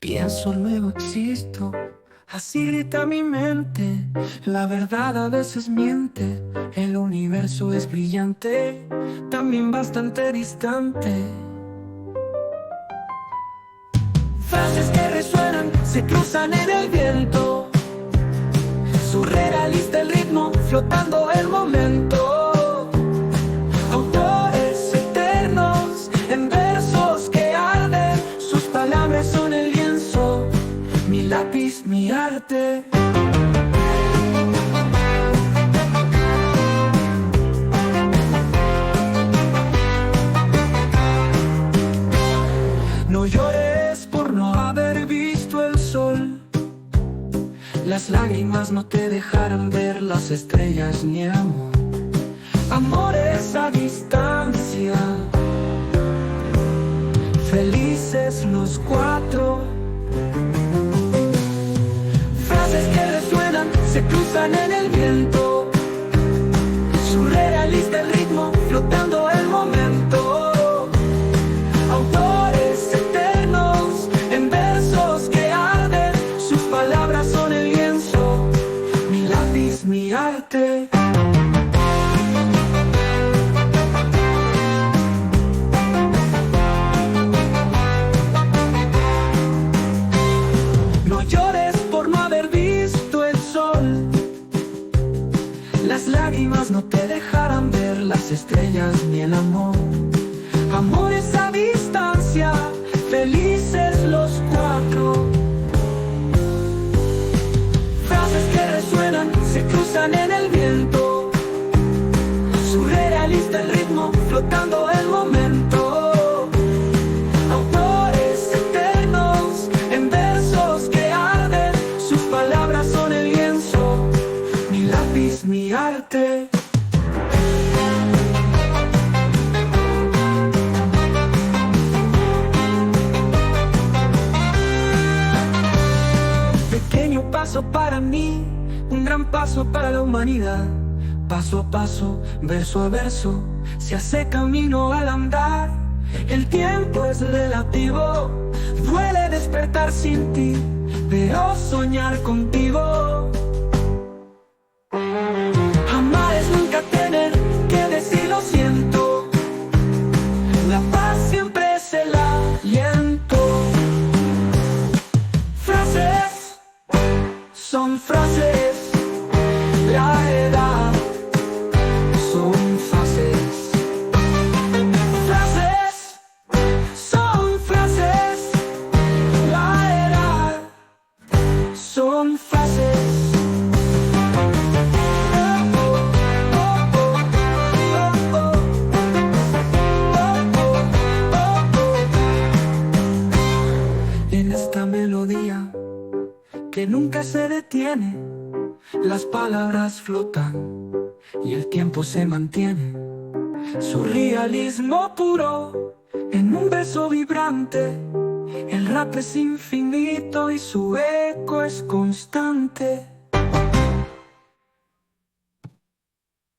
Pienso, luego existo, así grita mi mente. La verdad a veces miente, el universo es brillante, también bastante distante. Frases que resuenan, se cruzan en el viento, surrealista el ritmo, flotando el momento. Autores eternos, en versos que arden, sus palabras son el lienzo, mi lápiz, mi arte. No llores por no haber visto el sol, las lágrimas no te dejarán ver las estrellas ni el amor. Amores a distancia, felices los cuatro. Frases que resuenan, se cruzan en el viento, surrealista el ritmo, flotando el momento. Autores eternos, en versos que arden, sus palabras son el lienzo, mi lápiz, mi arte. No llores por no haber visto el sol, las lágrimas no te dejarán ver las estrellas ni el amor. Amores a distancia, felices los cuatro. Frases que resuenan, se cruzan en el viento, surrealista el ritmo, flotando el momento. Autores eternos, en versos que arden, sus palabras son el lienzo, mi lápiz, mi arte. Pequeño paso para mí, un gran paso para la humanidad. Paso a paso, verso a verso, se hace camino al andar. El tiempo es relativo, duele despertar sin ti, pero soñar contigo. Amar es nunca tener que decir lo siento, la paz siempre es el aliento. Frases son frases, la edad son fases. Frases son frases, la edad son frases. En esta melodía que nunca se detiene, las palabras flotan y el tiempo se mantiene. Surrealismo puro en un beso vibrante, el rap es infinito y su eco es constante.